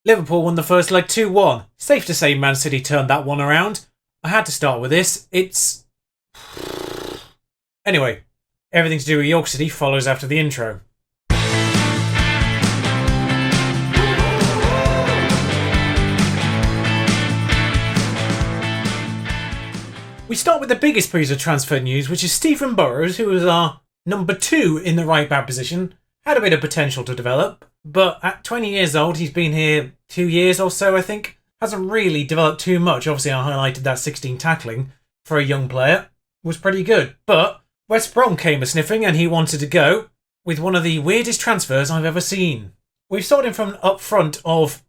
Liverpool won the first leg 2-1. Safe to say Man City turned that one around. I had to start with this. Anyway, everything to do with York City follows after the intro. We start with the biggest piece of transfer news, which is Stephen Burrows, who was our number 2 in the right back position. Had a bit of potential to develop, but at 20 years old, he's been here 2 years or so, I think. Hasn't really developed too much. Obviously, I highlighted that 16 tackling for a young player. Was pretty good. But West Brom came a-sniffing and he wanted to go with one of the weirdest transfers I've ever seen. We've sold him from an upfront of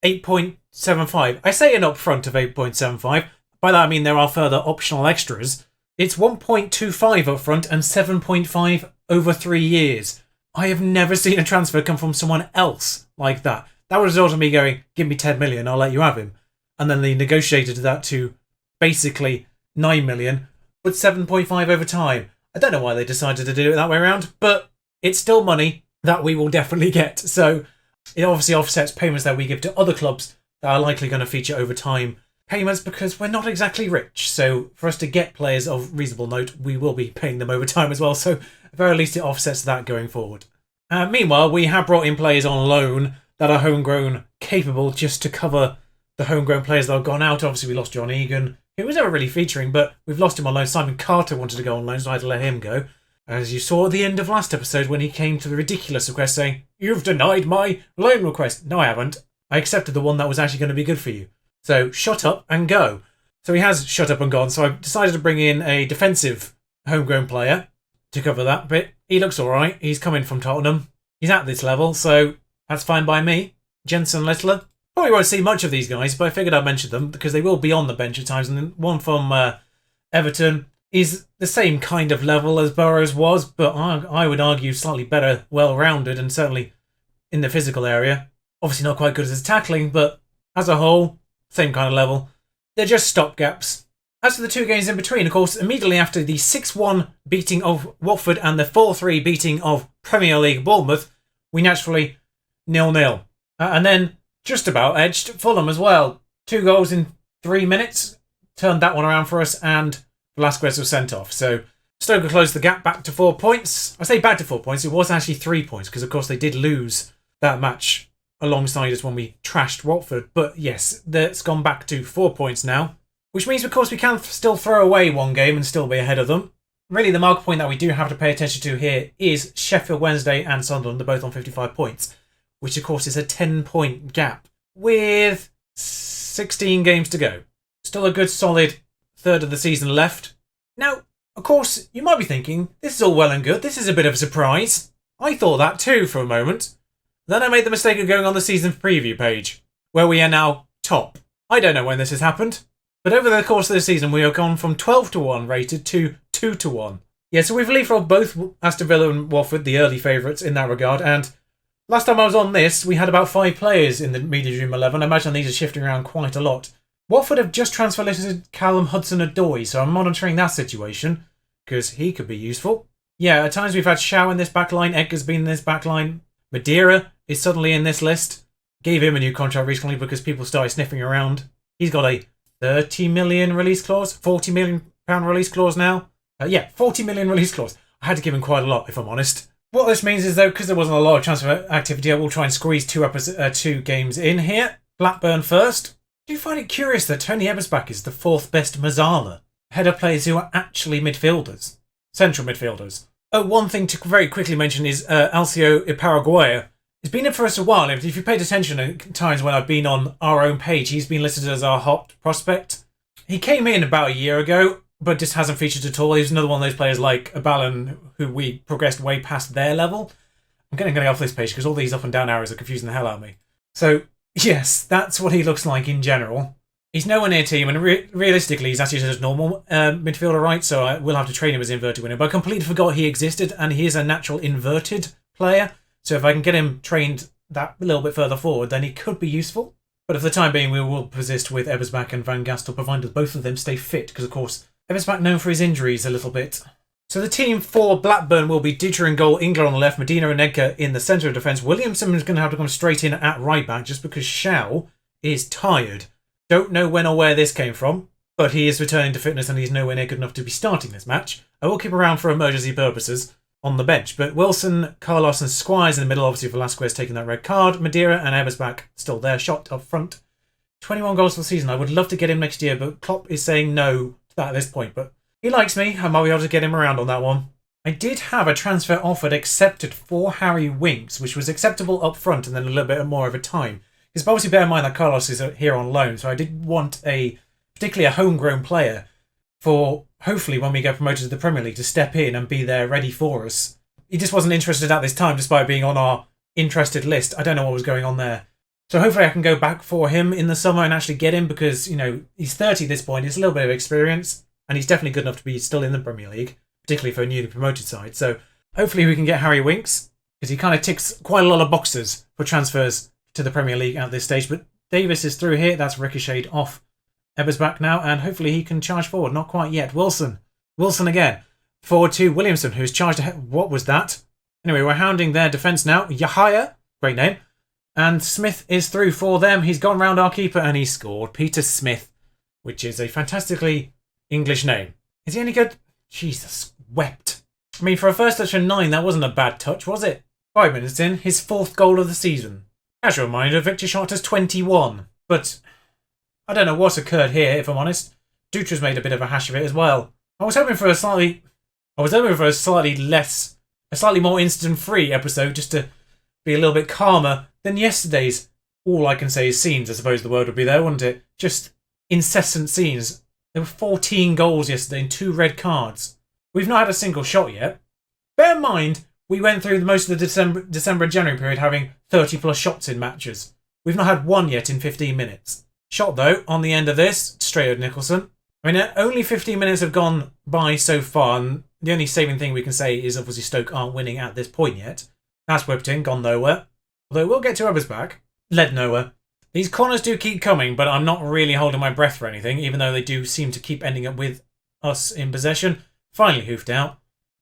8.75. I say an upfront of 8.75. By that I mean there are further optional extras. It's 1.25 upfront and 7.5 over 3 years. I have never seen a transfer come from someone else like that. That would result in me going, give me 10 million, I'll let you have him. And then they negotiated that to basically 9 million, but 7.5 over time. I don't know why they decided to do it that way around, but it's still money that we will definitely get. So it obviously offsets payments that we give to other clubs that are likely going to feature over time payments because we're not exactly rich. So for us to get players of reasonable note, we will be paying them over time as well. So at the very least it offsets that going forward. Meanwhile, we have brought in players on loan that are homegrown capable just to cover the homegrown players that have gone out. Obviously we lost John Egan, who was never really featuring, but we've lost him on loan. Simon Carter wanted to go on loan, so I had to let him go. As you saw at the end of last episode when he came to the ridiculous request saying, "You've denied my loan request." No, I haven't. I accepted the one that was actually going to be good for you. So shut up and go. So he has shut up and gone. So I decided to bring in a defensive homegrown player to cover that bit. He looks all right. He's coming from Tottenham. He's at this level, so that's fine by me. Jensen Littler. Probably won't see much of these guys, but I figured I'd mention them because they will be on the bench at times. And one from Everton is the same kind of level as Burrows was, but I would argue slightly better, well-rounded, and certainly in the physical area. Obviously not quite good as his tackling, but as a whole, same kind of level. They're just stopgaps. As for the 2 games in between, of course, immediately after the 6-1 beating of Watford and the 4-3 beating of Premier League Bournemouth, we naturally 0-0. And then just about edged Fulham as well. 2 goals in 3 minutes. Turned that one around for us, and Velasquez was sent off. So Stoker closed the gap back to 4 points. I say back to 4 points. It was actually 3 points because, of course, they did lose that match alongside us when we trashed Watford. But yes, that's gone back to 4 points now, which means, of course, we can still throw away one game and still be ahead of them. Really, the marker point that we do have to pay attention to here is Sheffield Wednesday and Sunderland. They're both on 55 points, which, of course, is a 10-point gap with 16 games to go. Still a good, solid third of the season left. Now, of course, you might be thinking, this is all well and good. This is a bit of a surprise. I thought that too for a moment. Then I made the mistake of going on the season preview page, where we are now top. I don't know when this has happened, but over the course of the season, we have gone from 12-1 rated to 2-1. Yeah, so we've leapfrogged both Aston Villa and Watford, the early favourites in that regard, and last time I was on this, we had about 5 players in the Media Dream 11. I imagine these are shifting around quite a lot. Watford have just transfer listed Callum Hudson-Odoi, so I'm monitoring that situation, because he could be useful. Yeah, at times we've had Shaw in this backline, Edgar's been in this backline, Madeira is suddenly in this list. Gave him a new contract recently because people started sniffing around. He's got a 30 million release clause, 40 million pound release clause now. 40 million release clause. I had to give him quite a lot, if I'm honest. What this means is, though, because there wasn't a lot of transfer activity, I will try and squeeze 2 games in here. Blackburn first. Do you find it curious that Tony Ebersbach is the 4th best Mazzala, ahead of players who are actually midfielders, central midfielders? Oh, one thing to very quickly mention is Alcio Iparaguayo. He's been in for us a while. If you paid attention at times when I've been on our own page, he's been listed as our hot prospect. He came in about a year ago, but just hasn't featured at all. He's another one of those players like Abalin, who we progressed way past their level. I'm getting off this page because all these up and down arrows are confusing the hell out of me. So, yes, that's what he looks like in general. He's nowhere near team, and realistically, he's actually just normal midfielder, right? So I will have to train him as inverted winger. But I completely forgot he existed, and he is a natural inverted player. So if I can get him trained that a little bit further forward, then he could be useful. But for the time being, we will persist with Ebersbach and Van Gastel, provided both of them stay fit. Because, of course, Ebersbach known for his injuries a little bit. So the team for Blackburn will be Dieter in goal, Ingler on the left, Medina and Edgar in the centre of defence. Williamson is going to have to come straight in at right back just because Shaw is tired. Don't know when or where this came from, but he is returning to fitness and he's nowhere near good enough to be starting this match. I will keep around for emergency purposes on the bench. But Wilson, Carlos and Squires in the middle, obviously Velasquez taking that red card. Madeira and Ebersbach still there, shot up front. 21 goals for the season. I would love to get him next year, but Klopp is saying no to that at this point. But he likes me. I might be able to get him around on that one. I did have a transfer offered accepted for Harry Winks, which was acceptable up front and then a little bit more of a time. Because obviously bear in mind that Carlos is here on loan, so I did want particularly a homegrown player for hopefully when we get promoted to the Premier League to step in and be there ready for us. He just wasn't interested at this time despite being on our interested list. I don't know what was going on there. So hopefully I can go back for him in the summer and actually get him because, he's 30 at this point. He's a little bit of experience and he's definitely good enough to be still in the Premier League, particularly for a newly promoted side. So hopefully we can get Harry Winks because he kind of ticks quite a lot of boxes for transfers to the Premier League at this stage. But Davis is through here. That's ricocheted off Ebersbach now and hopefully he can charge forward. Not quite yet. Wilson again. Forward to Williamson who's charged ahead. What was that? Anyway, we're hounding their defence now. Yahaya, great name. And Smith is through for them. He's gone round our keeper and he scored. Peter Smith, which is a fantastically English name. Is he any good? Jesus, wept. I mean, for a first touch of 9, that wasn't a bad touch, was it? 5 minutes in, his 4th goal of the season. As a reminder, Victor shot has 21. But I don't know what occurred here, if I'm honest. Dutra's made a bit of a hash of it as well. I was hoping for a slightly more incident-free episode, just to be a little bit calmer than yesterday's. All I can say is scenes, I suppose the word would be there, wouldn't it? Just incessant scenes. There were 14 goals yesterday and 2 red cards. We've not had a single shot yet. Bear in mind, we went through most of the December and January period having 30 plus shots in matches. We've not had one yet in 15 minutes. Shot though, on the end of this, straight at Nicholson. I mean, only 15 minutes have gone by so far, and the only saving thing we can say is obviously Stoke aren't winning at this point yet. That's whipped in, gone nowhere. Although we'll get to Ebersbach. Led nowhere. These corners do keep coming, but I'm not really holding my breath for anything, even though they do seem to keep ending up with us in possession. Finally hoofed out.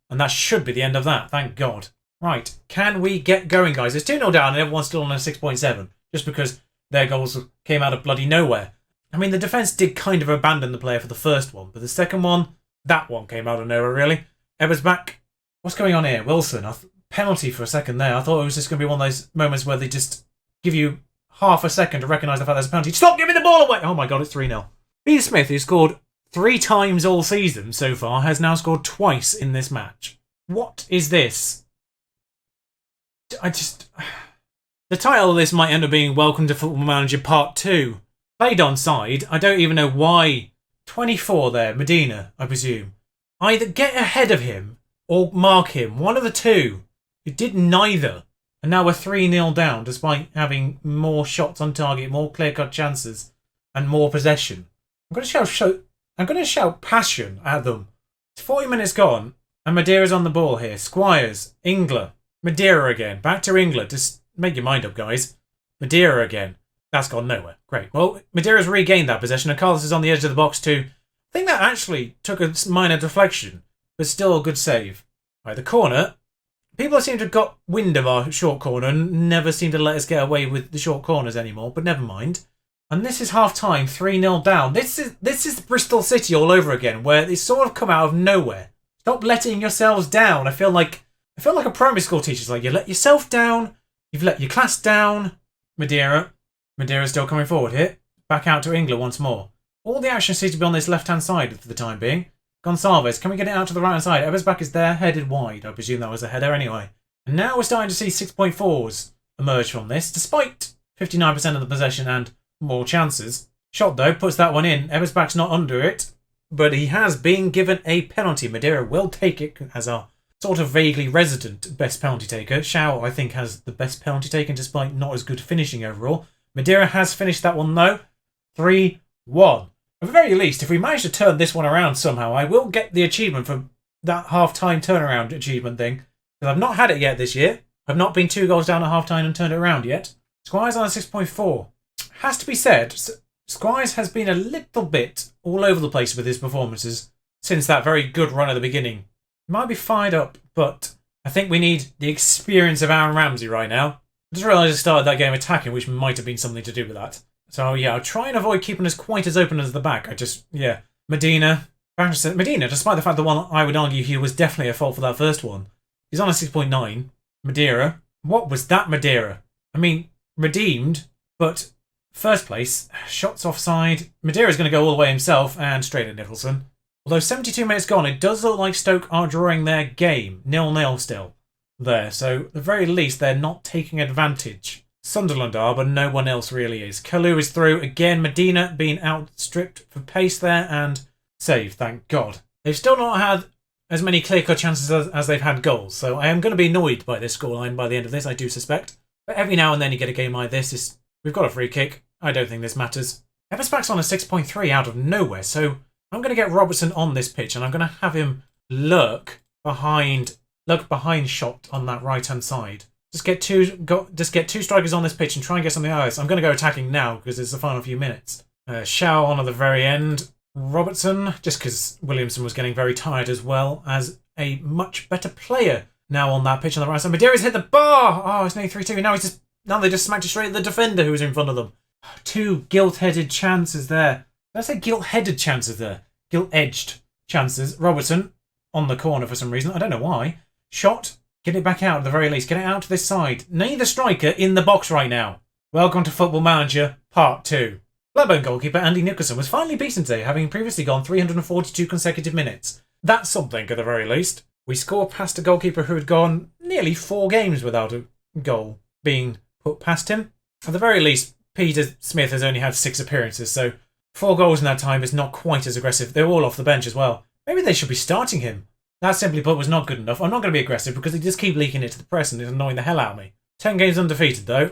And that should be the end of that, thank God. Right, can we get going, guys? It's 2-0 down and everyone's still on a 6.7, just because their goals came out of bloody nowhere. I mean, the defence did kind of abandon the player for the first one, but the second one, that one came out of nowhere, really. Ebersbach, what's going on here? Wilson, penalty for a second there. I thought it was just going to be one of those moments where they just give you half a second to recognise the fact there's a penalty. Stop giving the ball away! Oh my God, it's 3-0. Peter Smith, who scored 3 times all season so far, has now scored twice in this match. What is this? The title of this might end up being Welcome to Football Manager Part 2. Played on side. I don't even know why. 24 there, Medina, I presume. Either get ahead of him or mark him. One of the two. You did neither. And now we're 3-0 down despite having more shots on target, more clear-cut chances and more possession. I'm going to shout passion at them. It's 40 minutes gone and Madeira's on the ball here. Squires, Ingler, Madeira again. Back to Ingler. Just make your mind up, guys. Madeira again. That's gone nowhere. Great. Well, Madeira's regained that possession and Carlos is on the edge of the box too. I think that actually took a minor deflection, but still a good save. Right, the corner. People seem to have got wind of our short corner and never seem to let us get away with the short corners anymore, but never mind. And this is half-time, 3-0 down. This is Bristol City all over again, where it's sort of come out of nowhere. Stop letting yourselves down. I feel like a primary school teacher's like, you let yourself down, you've let your class down. Madeira's still coming forward here. Back out to England once more. All the action seems to be on this left-hand side for the time being. Gonçalves, can we get it out to the right-hand side? Ebersbach is there, headed wide. I presume that was a header anyway. And now we're starting to see 6.4s emerge from this, despite 59% of the possession and more chances. Shot, though, puts that one in. Ebersbach's not under it, but he has been given a penalty. Madeira will take it as our sort of vaguely resident best penalty taker. Shaw, I think, has the best penalty taken, despite not as good finishing overall. Madeira has finished that one, though. 3-1. At the very least, if we manage to turn this one around somehow, I will get the achievement for that half-time turnaround achievement thing. Because I've not had it yet this year. I've not been 2 goals down at half-time and turned it around yet. Squires on a 6.4. Has to be said, Squires has been a little bit all over the place with his performances since that very good run at the beginning Might be fired up, but I think we need the experience of Aaron Ramsey right now. I just realised I started that game attacking, which might have been something to do with that. So yeah, I'll try and avoid keeping us quite as open as the back. Medina, despite the fact that one I would argue he was definitely at fault for that first one. He's on a 6.9. Madeira. What was that Madeira? I mean, redeemed, but first place, shots offside. Madeira's going to go all the way himself and straight at Nicholson. Although 72 minutes gone, it does look like Stoke are drawing their game. 0-0 still there. So at the very least, they're not taking advantage. Sunderland are, but no one else really is. Kalu is through. Again, Medina being outstripped for pace there and save, thank God. They've still not had as many clear-cut chances as they've had goals. So I am going to be annoyed by this scoreline by the end of this, I do suspect. But every now and then you get a game like this. We've got a free kick. I don't think this matters. Eversback's on a 6.3 out of nowhere, so I'm going to get Robertson on this pitch and I'm going to have him lurk behind shot on that right-hand side. Just get two strikers on this pitch and try and get something else. I'm going to go attacking now because it's the final few minutes. Shaw on at the very end. Robertson, just because Williamson was getting very tired as well as a much better player now on that pitch on the right side. Madeira's hit the bar! Oh, it's nearly 3-2. Now they just smacked it straight at the defender who was in front of them. Two gilt-headed chances there. Did I say gilt-headed chances there? Gilt-edged chances. Robertson on the corner for some reason. I don't know why. Shot. Get it back out at the very least. Get it out to this side. Neither striker in the box right now. Welcome to Football Manager Part 2. Blackburn goalkeeper Andy Nicholson was finally beaten today, having previously gone 342 consecutive minutes. That's something at the very least. We score past a goalkeeper who had gone nearly 4 games without a goal being put past him. At the very least, Peter Smith has only had 6 appearances, so 4 goals in that time is not quite as aggressive. They're all off the bench as well. Maybe they should be starting him. That, simply put, was not good enough. I'm not going to be aggressive because they just keep leaking it to the press and it's annoying the hell out of me. 10 games undefeated, though.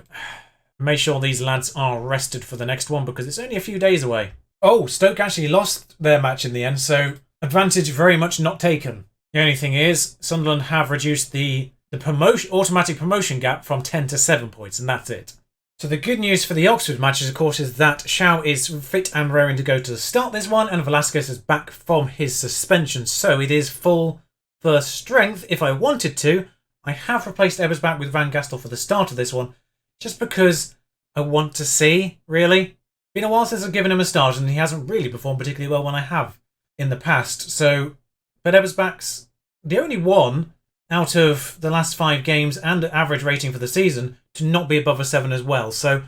Make sure these lads are rested for the next one because it's only a few days away. Oh, Stoke actually lost their match in the end, so advantage very much not taken. The only thing is, Sunderland have reduced the automatic promotion gap from 10 to 7 points, and that's it. So the good news for the Oxford matches, of course, is that Shaw is fit and raring to go to start this one, and Velasquez is back from his suspension, so it is full first strength. If I wanted to, I have replaced Ebersbach with Van Gastel for the start of this one, just because I want to see, really. Been a while since I've given him a start, and he hasn't really performed particularly well when I have in the past. So, but Ebersbach's the only one out of the last 5 games and average rating for the season to not be above a 7 as well. So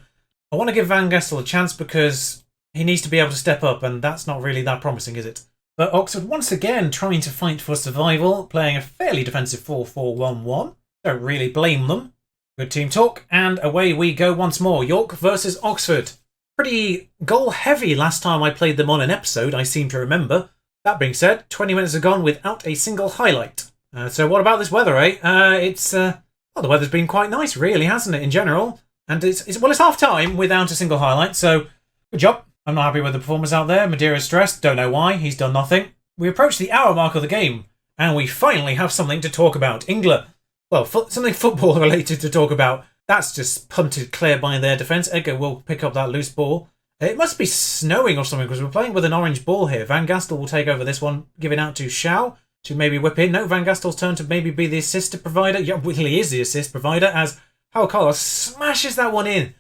I want to give Van Gastel a chance because he needs to be able to step up, and that's not really that promising, is it? But Oxford once again trying to fight for survival, playing a fairly defensive 4-4-1-1. Don't really blame them. Good team talk, and away we go once more. York versus Oxford. Pretty goal-heavy last time I played them on an episode, I seem to remember. That being said, 20 minutes have gone without a single highlight. So what about this weather, eh? The weather's been quite nice, really, hasn't it, in general? And it's half-time without a single highlight, so good job. I'm not happy with the performance out there. Madeira's stressed, don't know why, he's done nothing. We approach the hour mark of the game, and we finally have something to talk about. England. Well, something football-related to talk about. That's just punted clear by their defence. Edgar will pick up that loose ball. It must be snowing or something because we're playing with an orange ball here. Van Gastel will take over this one, giving out to Shaw to maybe whip in. No, Van Gastel's turn to maybe be the assist provider. Yeah, well, he is the assist provider as Hal Carlos smashes that one in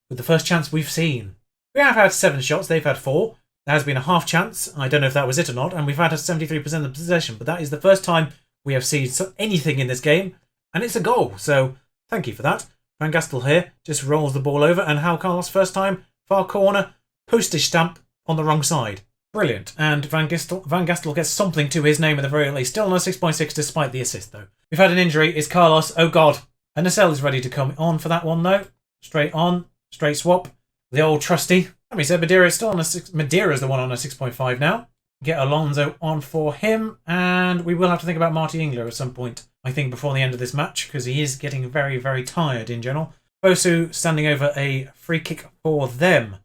with the first chance we've seen. We have had 7 shots. They've had 4. There has been a half chance. I don't know if that was it or not. And we've had a 73% of the possession. But that is the first time we have seen anything in this game. And it's a goal. So thank you for that. Van Gastel here just rolls the ball over. And Hal Carlos first time, far corner, postage stamp on the wrong side. Brilliant. And Van Gastel gets something to his name at the very least. Still on a 6.6 despite the assist though. We've had an injury. It's Carlos. Oh God. And Nacelle is ready to come on for that one though. Straight on. Straight swap. The old trusty. Let me say Madeira's still on a 6. Madeira's the one on a 6.5 now. Get Alonso on for him. And we will have to think about Marty Ingler at some point. I think before the end of this match. Because he is getting very, very tired in general. Bosu standing over a free kick for them.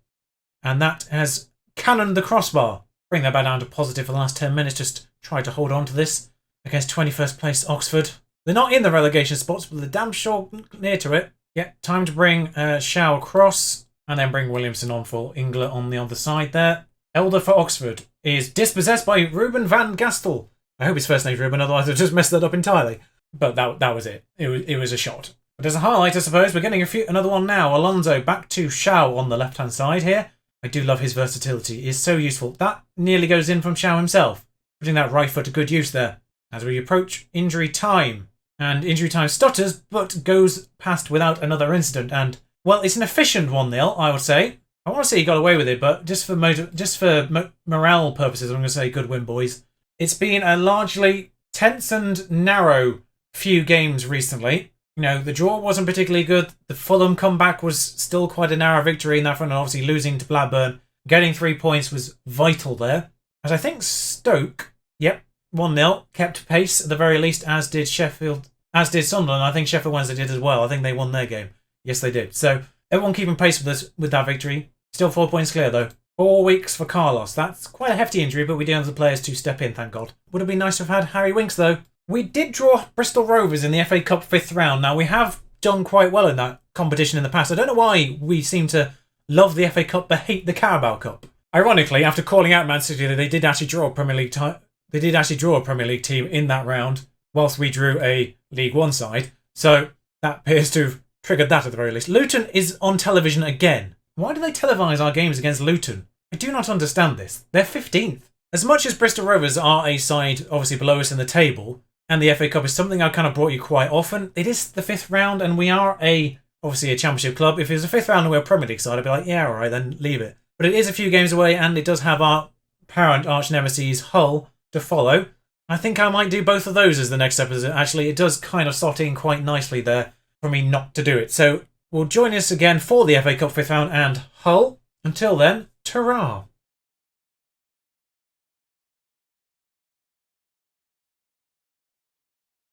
And that has cannoned the crossbar. Bring that back down to positive for the last 10 minutes. Just try to hold on to this against 21st place Oxford. They're not in the relegation spots, but they're damn sure near to it. Yeah, time to bring Shaw across. And then bring Williamson on for Ingler on the other side there. Elder for Oxford is dispossessed by Ruben van Gastel. I hope his first name's Ruben, otherwise I've just messed that up entirely. But that was it. It was a shot. But as a highlight, I suppose, we're getting another one now. Alonso back to Shao on the left-hand side here. I do love his versatility. He is so useful. That nearly goes in from Shao himself, putting that right foot to good use there. As we approach injury time. And injury time stutters, but goes past without another incident. And, well, it's an efficient 1-0, I would say. I want to say he got away with it, but just for morale purposes, I'm going to say good win, boys. It's been a largely tense and narrow few games recently. You know, the draw wasn't particularly good. The Fulham comeback was still quite a narrow victory in that front, and obviously losing to Blackburn. Getting 3 points was vital there. As I think Stoke, 1-0, kept pace at the very least, as did Sunderland. I think Sheffield Wednesday did as well. I think they won their game. Yes, they did. So everyone keeping pace with that victory. Still 4 points clear, though. 4 weeks for Carlos. That's quite a hefty injury, but we do have the players to step in, thank God. Would have been nice to have had Harry Winks, though. We did draw Bristol Rovers in the FA Cup 5th round. Now, we have done quite well in that competition in the past. I don't know why we seem to love the FA Cup but hate the Carabao Cup. Ironically, after calling out Man City, they did actually draw a Premier League team in that round, whilst we drew a League One side. So that appears to have triggered that at the very least. Luton is on television again. Why do they televise our games against Luton? I do not understand this. They're 15th. As much as Bristol Rovers are a side obviously below us in the table, and the FA Cup is something I've kind of brought you quite often, it is the 5th round and we are obviously a championship club. If it was a 5th round and we're a Premier League side, I'd be like, yeah, alright, then leave it. But it is a few games away and it does have our parent arch nemesis Hull to follow. I think I might do both of those as the next episode. Actually, it does kind of slot in quite nicely there for me not to do it. So we'll join us again for the FA Cup 5th round and Hull. Until then, ta-ra!